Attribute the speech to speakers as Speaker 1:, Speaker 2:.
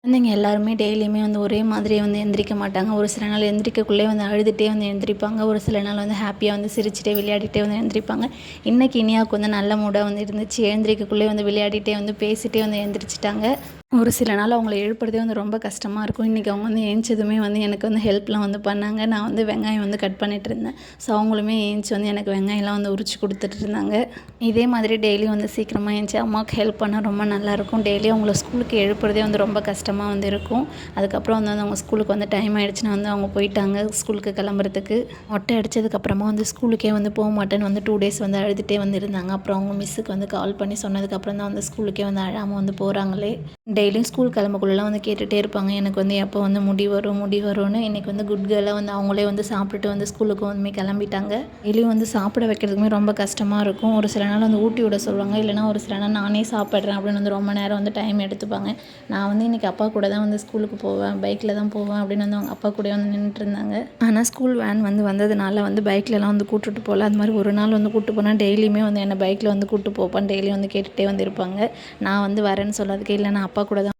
Speaker 1: குழந்தைங்க எல்லாருமே டெய்லியுமே வந்து ஒரே மாதிரியே வந்து எந்திரிக்க மாட்டாங்க. ஒரு சில நாள் எந்திரிக்கக்குள்ளே வந்து அழுதுகிட்டே வந்து எந்திரிப்பாங்க. ஒரு சில நாள் வந்து ஹாப்பியாக வந்து சிரிச்சுட்டே விளையாடிட்டே வந்து எந்திரிப்பாங்க. இன்றைக்கி இனியாவுக்கு வந்து நல்ல மூடாக வந்து இருந்துச்சு. எழுந்திரிக்கக்குள்ளே வந்து விளையாடிட்டே வந்து பேசிகிட்டே வந்து எந்திரிச்சிட்டாங்க. ஒரு சில நாள் அவங்கள எழுப்புறதே வந்து ரொம்ப கஷ்டமாக இருக்கும். இன்றைக்கி அவங்க வந்து ஏந்திச்சதுமே வந்து எனக்கு வந்து ஹெல்ப்லாம் வந்து பண்ணாங்க. நான் வந்து வெங்காயம் வந்து கட் பண்ணிகிட்டு இருந்தேன். ஸோ அவங்களுமே ஏந்திச்சு வந்து எனக்கு வெங்காயம்லாம் வந்து உரிச்சு கொடுத்துட்டு இருந்தாங்க. இதே மாதிரி டெய்லியும் வந்து சீக்கிரமாக ஏந்திச்சு அம்மாவுக்கு ஹெல்ப் பண்ணால் ரொம்ப நல்லாயிருக்கும். டெய்லியும் அவங்கள ஸ்கூலுக்கு எழுப்புறதே வந்து ரொம்ப கஷ்டமாக வந்து இருக்கும். அதுக்கப்புறம் வந்து அவங்க ஸ்கூலுக்கு வந்து டைம் ஆகிடுச்சுன்னா வந்து அவங்க போயிட்டாங்க ஸ்கூலுக்கு கிளம்புறதுக்கு. மொட்டை அடித்ததுக்கப்புறமா வந்து ஸ்கூலுக்கே வந்து போக மாட்டேன்னு வந்து 2 டேஸ் வந்து அழுதுகிட்டே வந்து இருந்தாங்க. அப்புறம் அவங்க மிஸ்ஸுக்கு வந்து கால் பண்ணி சொன்னதுக்கப்புறம் தான் வந்து ஸ்கூலுக்கே வந்து அழாமல் வந்து போகிறாங்களே. டெய்லியும் ஸ்கூல் கிளம்பக்குள்ளலாம் வந்து கேட்டுகிட்டே இருப்பாங்க, எனக்கு வந்து எப்போ வந்து முடி வரும் முடி வரும்னு. இன்றைக்கி வந்து குட் கேர்லாக வந்து அவங்களே வந்து சாப்பிட்டுட்டு வந்து ஸ்கூலுக்கு வந்து கிளம்பிட்டாங்க. டெய்லியும் வந்து சாப்பிட வைக்கிறதுக்குமே ரொம்ப கஷ்டமாக இருக்கும். ஒரு சில நாள் வந்து ஊட்டி விட சொல்லுவாங்க, இல்லைனா ஒரு சில நாள் நானே சாப்பிட்றேன் அப்படின்னு வந்து ரொம்ப நேரம் வந்து டைம் எடுத்துப்பாங்க. நான் வந்து இன்றைக்கி அப்பா கூட தான் வந்து ஸ்கூலுக்கு போவேன், பைக்கில் தான் போவேன் அப்படின்னு வந்து அவங்க அப்பா கூட வந்து நின்றுட்டு இருந்தாங்க. ஆனால் ஸ்கூல் வேன் வந்து வந்ததுனால வந்து பைக்லலாம் வந்து கூப்பிட்டு போகல. அது மாதிரி ஒரு நாள் வந்து கூப்பிட்டு போனால் டெய்லியுமே வந்து என்னை பைக்கில் வந்து கூப்பிட்டு போப்பான்னு டெய்லியும் வந்து கேட்டுகிட்டே வந்து இருப்பாங்க. நான் வந்து வரேன்னு சொல்லாதுக்கு, இல்லை நான் அப்பா கூட தான்